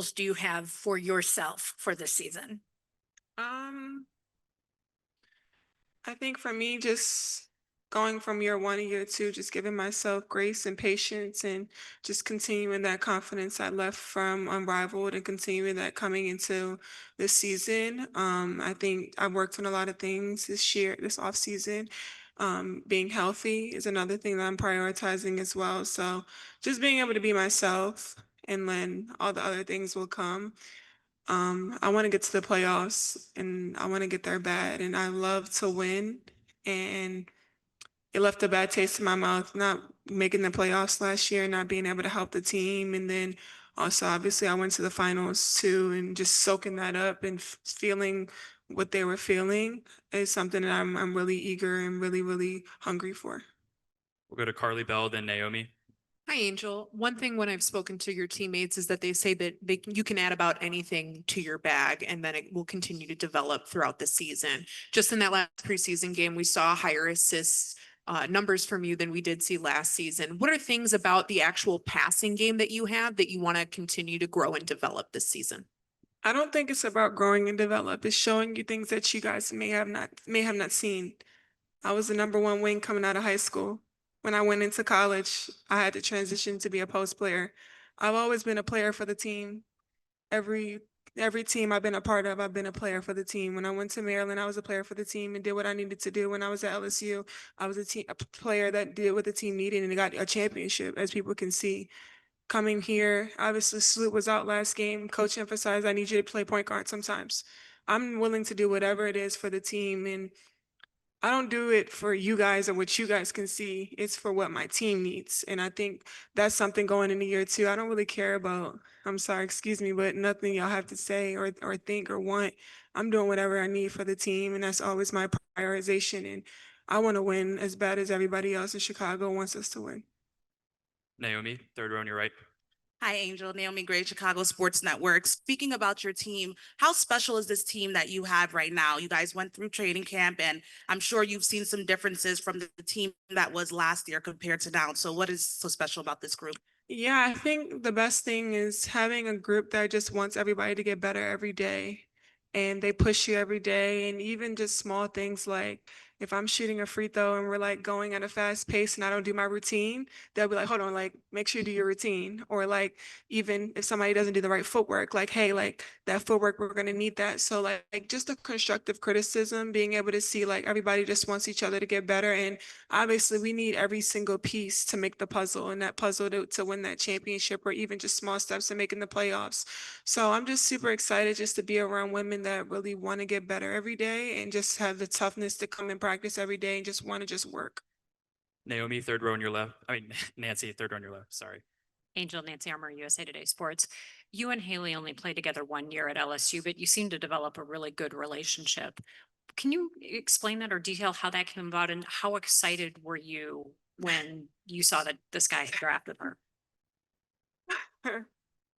goals do you have for yourself for this season? Um, I think for me, just going from year one to year two, just giving myself grace and patience and just continuing that confidence I left from Unrivaled and continuing that coming into this season. I think I've worked on a lot of things this off season. Being healthy is another thing that I'm prioritizing as well. So just being able to be myself and then all the other things will come. I want to get to the playoffs and I want to get there bad. And I love to win. And it left a bad taste in my mouth not making the playoffs last year, not being able to help the team. And then also, obviously, I went to the finals too, and just soaking that up and feeling what they were feeling is something that I'm really eager and really hungry for. We'll go to Carly Bell, then Naomi. Hi, Angel. One thing when I've spoken to your teammates is that they say that you can add about anything to your bag and then it will continue to develop throughout the season. Just in that last preseason game, we saw higher assists numbers from you than we did see last season. What are things about the actual passing game that you have that you want to continue to grow and develop this season? I don't think it's about growing and develop. It's showing you things that you guys may have not seen. I was the number one wing coming out of high school. When I went into college, I had to transition to be a post player. I've always been a player for the team. Every every team I've been a part of, I've been a player for the team. When I went to Maryland, I was a player for the team and did what I needed to do. When I was at LSU, I was a player that did what the team needed and got a championship, as people can see. Coming here, obviously Sloot was out last game. Coach emphasized I need you to play point guard sometimes. I'm willing to do whatever it is for the team, and I don't do it for you guys or what you guys can see. It's for what my team needs. And I think that's something going into year two. I don't really care about, I'm sorry, excuse me, but nothing y'all have to say or think or want. I'm doing whatever I need for the team. And that's always my prioritization. And I want to win as bad as everybody else in Chicago wants us to win. Naomi, third row on your right. Hi, Angel. Naomi Gray, Chicago Sports Network. Speaking about your team, how special is this team that you have right now? You guys went through training camp, and I'm sure you've seen some differences from the team that was last year compared to now. So what is so special about this group? Yeah, I think the best thing is having a group that just wants everybody to get better every day. And they push you every day. And even just small things like if I'm shooting a free throw and we're like going at a fast pace and I don't do my routine, they'll be like, hold on, like make sure you do your routine. Or like even if somebody doesn't do the right footwork, like, hey, like that footwork, we're gonna need that. So like just a constructive criticism, being able to see like everybody just wants each other to get better. And obviously, we need every single piece to make the puzzle and that puzzle to win that championship or even just small steps to making the playoffs. So I'm just super excited just to be around women that really want to get better every day and just have the toughness to come and practice every day and just want to just work. Naomi, third row on your left. I mean, Nancy, third row on your left. Sorry. Angel, Nancy Armour, USA Today Sports. You and Haley only played together 1 year at LSU, but you seem to develop a really good relationship. Can you explain that or detail how that came about and how excited were you when you saw that this guy had drafted her?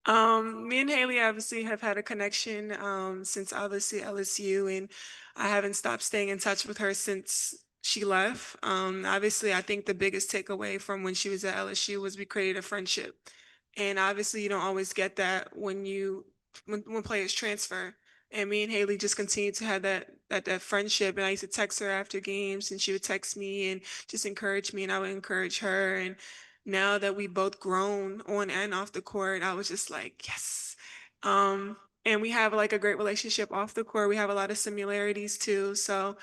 Me and Haley obviously have had a connection since obviously LSU, and I haven't stopped staying in touch with her since she left. Obviously, I think the biggest takeaway from when she was at LSU was we created a friendship, and obviously you don't always get that when players transfer. And me and Haley just continued to have that friendship. And I used to text her after games, and she would text me and just encourage me, and I would encourage her. And now that we both grown on and off the court, I was just like, yes. And we have like a great relationship off the court. We have a lot of similarities too. So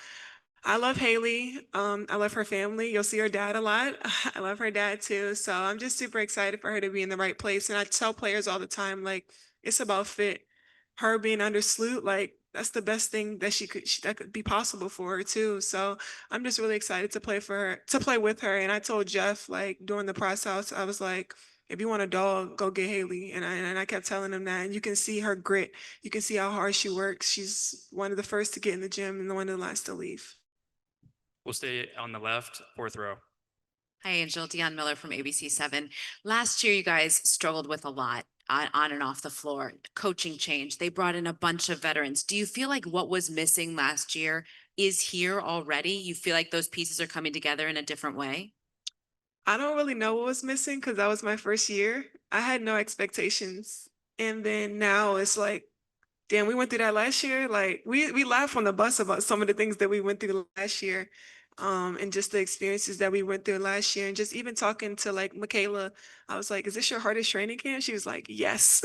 I love Haley. I love her family. You'll see her dad a lot. I love her dad too. So I'm just super excited for her to be in the right place. And I tell players all the time, like, it's about fit. Her being under Sloot, like, that's the best thing that that could be possible for her too. So I'm just really excited to play with her. And I told Jeff, like, during the process, I was like, if you want a dog, go get Haley. And I kept telling him that. And you can see her grit. You can see how hard she works. She's one of the first to get in the gym and one of the last to leave. We'll stay on the left, fourth row. Hi, Angel. Dion Miller from ABC7. Last year, you guys struggled with a lot on and off the floor. Coaching change. They brought in a bunch of veterans. Do you feel like what was missing last year is here already? You feel like those pieces are coming together in a different way? I don't really know what was missing because that was my first year. I had no expectations. And then now it's like, damn, we went through that last year. Like we laugh on the bus about some of the things that we went through last year. And just the experiences that we went through last year. And just even talking to like Michaela, I was like, is this your hardest training camp? She was like, yes.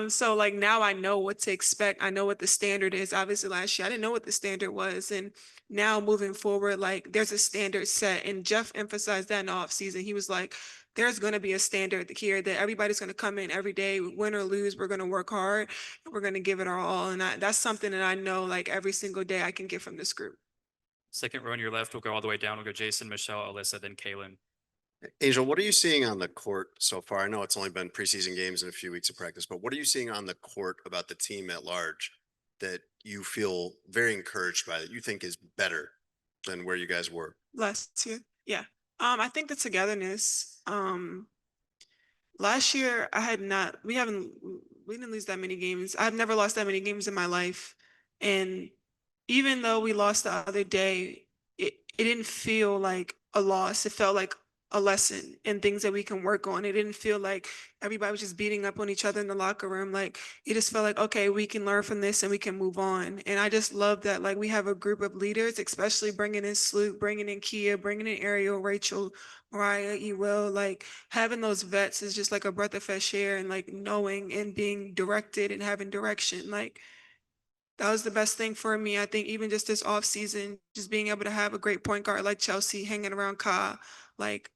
So like now I know what to expect. I know what the standard is. Obviously last year I didn't know what the standard was. And now moving forward, like there's a standard set. And Jeff emphasized that in the off season. He was like, there's going to be a standard here that everybody's going to come in every day, win or lose. We're going to work hard. We're going to give it our all. And that's something that I know like every single day I can get from this group. Second row on your left, we'll go all the way down. We'll go Jason, Michelle, Alyssa, then Kaylin. Angel, what are you seeing on the court so far? I know it's only been preseason games and a few weeks of practice, but what are you seeing on the court about the team at large that you feel very encouraged by, that you think is better than where you guys were? Last year, yeah. I think the togetherness. Last year I had not. We didn't lose that many games. I've never lost that many games in my life, and even though we lost the other day, it didn't feel like a loss. It felt like a lesson and things that we can work on. It didn't feel like everybody was just beating up on each other in the locker room. Like it just felt like, okay, we can learn from this and we can move on. And I just love that, like we have a group of leaders, especially bringing in Sloop, bringing in Kia, bringing in Ariel, Rachel, Mariah, Ewell, like having those vets is just like a breath of fresh air, and like knowing and being directed and having direction. Like that was the best thing for me. I think even just this off season, just being able to have a great point guard like Chelsea hanging around Ka, like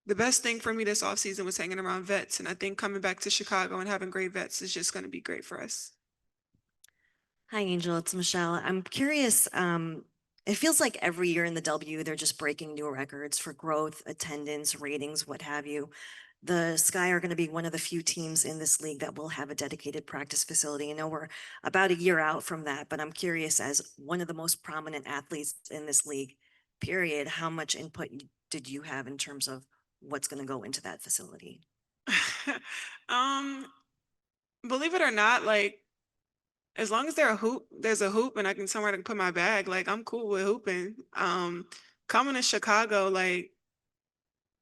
the best thing for me this off season was hanging around vets. And I think coming back to Chicago and having great vets is just going to be great for us. Hi, Angel. It's Michelle. I'm curious. It feels like every year in the W, they're just breaking new records for growth, attendance, ratings, what have you. The Sky are going to be one of the few teams in this league that will have a dedicated practice facility. I know we're about a year out from that, but I'm curious, as one of the most prominent athletes in this league, period, how much input did you have in terms of what's going to go into that facility? Believe it or not, like as long as there's a hoop and I can somewhere to put my bag, like I'm cool with hooping. Coming to Chicago, like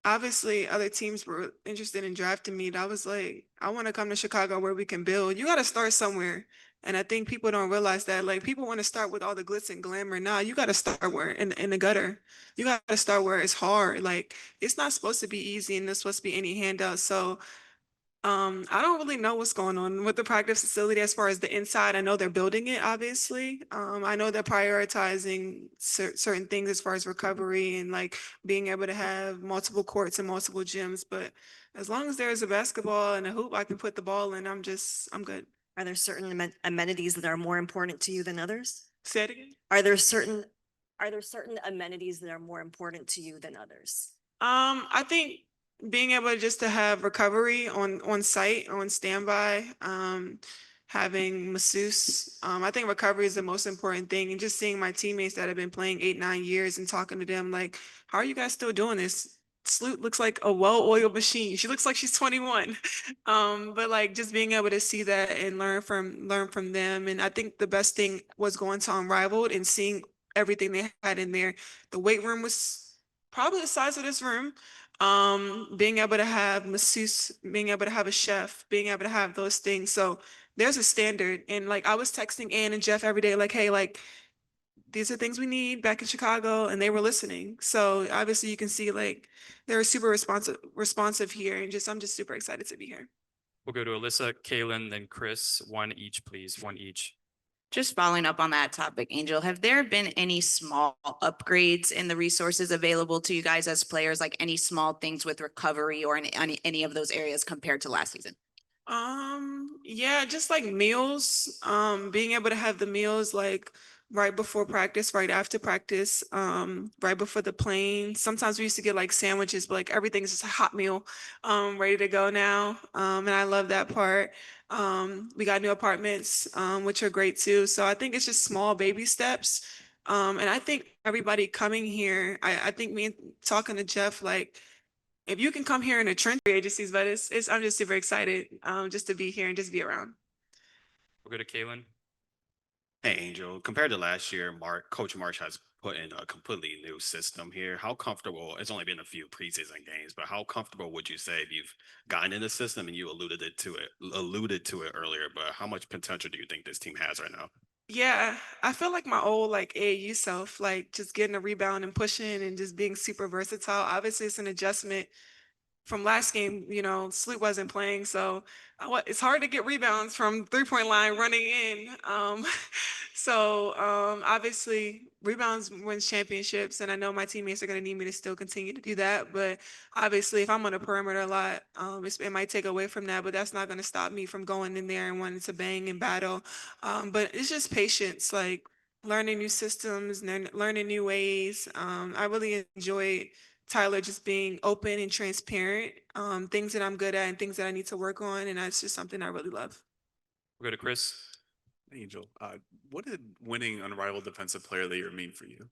obviously other teams were interested in drafting me. And I was like, I want to come to Chicago where we can build. You got to start somewhere. And I think people don't realize that. Like people want to start with all the glitz and glamour. Nah, you got to start where in the gutter. You got to start where it's hard. Like it's not supposed to be easy and there's supposed to be any handout. So I don't really know what's going on with the practice facility as far as the inside. I know they're building it, obviously. I know they're prioritizing certain things as far as recovery and like being able to have multiple courts and multiple gyms. But as long as there's a basketball and a hoop, I can put the ball in. I'm good. Are there certain amenities that are more important to you than others? Say it again. Are there certain amenities that are more important to you than others? I think being able just to have recovery on site, on standby, having masseuse. I think recovery is the most important thing. And just seeing my teammates that have been playing 8-9 years and talking to them like, how are you guys still doing this? Sloot looks like a well-oiled machine. She looks like she's 21. But like just being able to see that and learn from them. And I think the best thing was going to Unrivaled and seeing everything they had in there. The weight room was probably the size of this room. Being able to have masseuse, being able to have a chef, being able to have those things. So there's a standard. And like I was texting Ann and Jeff every day, like, hey, like these are things we need back in Chicago, and they were listening. So obviously you can see like they're super responsive here, and I'm just super excited to be here. We'll go to Alyssa, Kaylin, then Chris. One each, please. One each. Just following up on that topic, Angel, have there been any small upgrades in the resources available to you guys as players, like any small things with recovery or in any of those areas compared to last season? Yeah, just like meals, being able to have the meals like right before practice, right after practice, right before the plane. Sometimes we used to get like sandwiches, but like everything's just a hot meal, ready to go now. And I love that part. We got new apartments, which are great too. So I think it's just small baby steps. And I think everybody coming here, I think me and talking to Jeff, like, if you can come here in a trench agencies, but I'm just super excited just to be here and just be around. We'll go to Kaylin. Hey, Angel. Compared to last year, Coach Marsh has put in a completely new system here. How comfortable, it's only been a few preseason games, but how comfortable would you say if you've gotten in the system, and you alluded to it earlier, but how much potential do you think this team has right now? Yeah, I feel like my old like AAU self, like just getting a rebound and pushing and just being super versatile. Obviously, it's an adjustment from last game. Sleep wasn't playing, so it's hard to get rebounds from 3-point line running in. So obviously, rebounds wins championships, and I know my teammates are going to need me to still continue to do that. But obviously, if I'm on the perimeter a lot, it might take away from that. But that's not going to stop me from going in there and wanting to bang and battle. But it's just patience, like learning new systems, learning new ways. I really enjoyed Tyler just being open and transparent, things that I'm good at and things that I need to work on. And that's just something I really love. We'll go to Chris. Angel, what did winning Unrivaled Defensive Player of the Year mean for you?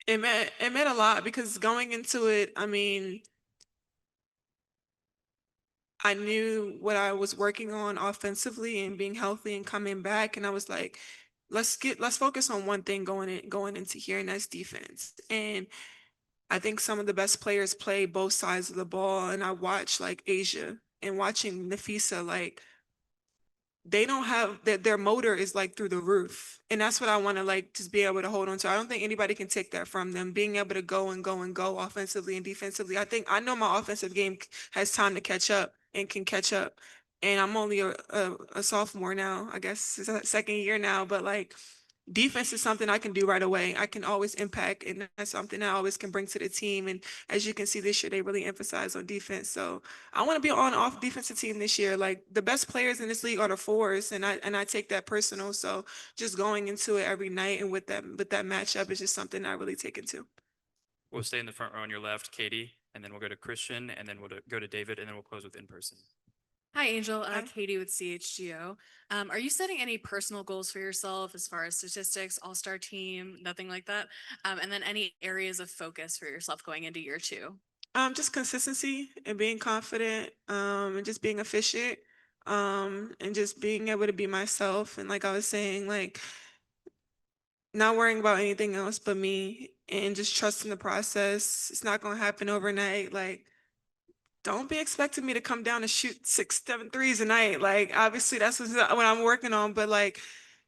It meant a lot because going into it, I mean, I knew what I was working on offensively and being healthy and coming back. And I was like, let's focus on one thing going into here, and that's defense. And I think some of the best players play both sides of the ball. And I watch like Asia and watching Nafisa, like they don't have their motor is like through the roof. And that's what I want to like just be able to hold on to. I don't think anybody can take that from them, being able to go and go and go offensively and defensively. I know my offensive game has time to catch up and can catch up. And I'm only a sophomore now, I guess it's a second year now, but like defense is something I can do right away. I can always impact, and that's something I always can bring to the team. And as you can see this year, they really emphasize on defense. So I want to be on off defensive team this year. Like the best players in this league are the fours, and I take that personal. So just going into it every night and with that matchup is just something I really take into. We'll stay in the front row on your left, Katie, and then we'll go to Christian, and then go to David, and then we'll close with in person. Hi, Angel. Hi. Katie with CHGO. Are you setting any personal goals for yourself as far as statistics, all-star team, nothing like that? And then any areas of focus for yourself going into year two? Just consistency and being confident, and just being efficient, and just being able to be myself. And like I was saying, like not worrying about anything else but me and just trusting the process. It's not going to happen overnight. Like, don't be expecting me to come down and shoot 6, 7 threes a night. Like, obviously, that's what I'm working on. But like,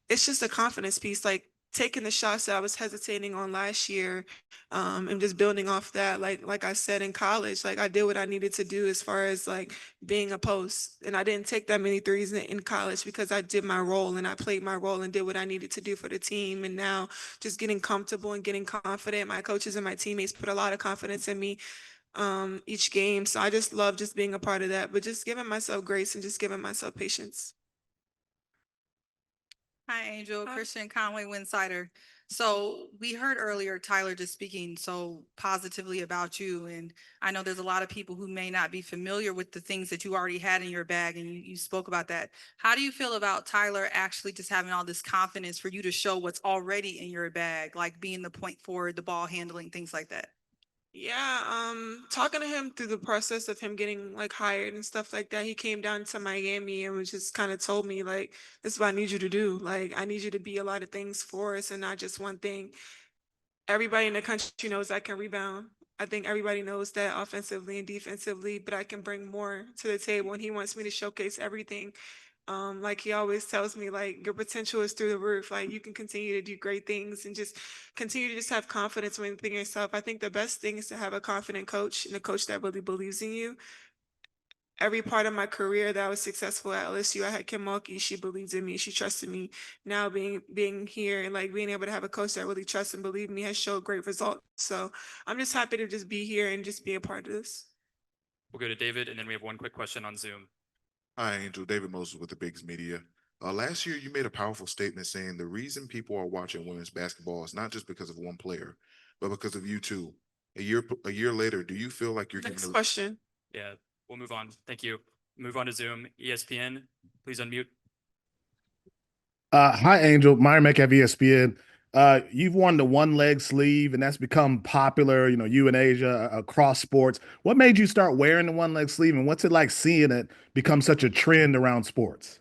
it's just a confidence piece. Like taking the shots that I was hesitating on last year, and just building off that. Like I said in college, like I did what I needed to do as far as like being a post, and I didn't take that many threes in college because I did my role and I played my role and did what I needed to do for the team. And now just getting comfortable and getting confident. My coaches and my teammates put a lot of confidence in me each game. So I just love just being a part of that, but just giving myself grace and just giving myself patience. Hi, Angel. Hi. Christian Conway, Winsider. So we heard earlier Tyler just speaking so positively about you. And I know there's a lot of people who may not be familiar with the things that you already had in your bag, and you spoke about that. How do you feel about Tyler actually just having all this confidence for you to show what's already in your bag, like being the point forward, the ball handling, things like that? Yeah, talking to him through the process of him getting like hired and stuff like that, he came down to Miami and was just kind of told me like, this is what I need you to do. Like, I need you to be a lot of things for us and not just one thing. Everybody in the country knows I can rebound. I think everybody knows that offensively and defensively, but I can bring more to the table, and he wants me to showcase everything. Like he always tells me, like your potential is through the roof. Like you can continue to do great things and just continue to just have confidence within yourself. I think the best thing is to have a confident coach and a coach that really believes in you. Every part of my career that I was successful at LSU, I had Kim Mulkey. She believes in me. She trusted me. Now being here and like being able to have a coach that really trusts and believes me has showed great results. So I'm just happy to just be here and just be a part of this. We'll go to David, and then we have one quick question on Zoom. Hi, Angel. David Moses with the Bigs Media. Last year, you made a powerful statement saying the reason people are watching women's basketball is not just because of one player, but because of you too. A year later, do you feel like you're Next getting question. Yeah, we'll move on. Thank you. Move on to Zoom. ESPN, please unmute. Hi, Angel. Myron Metcalf, ESPN. You've worn the one leg sleeve, and that's become popular. You know, you and Asia across sports. What made you start wearing the one leg sleeve, and what's it like seeing it become such a trend around sports?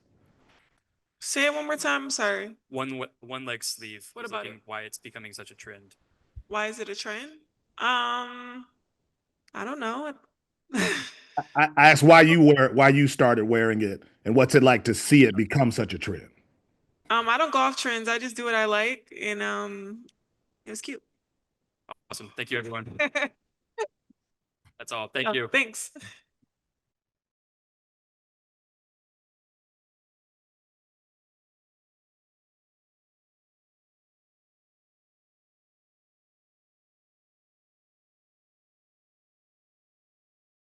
Say it one more time. I'm sorry. One leg sleeve. What was about looking it? Why it's becoming such a trend. Why is it a trend? I don't know. I asked why you started wearing it, and what's it like to see it become such a trend? I don't go off trends. I just do what I like, and it was cute. Awesome. Thank you, everyone. That's all. Thank Oh, you. Thanks.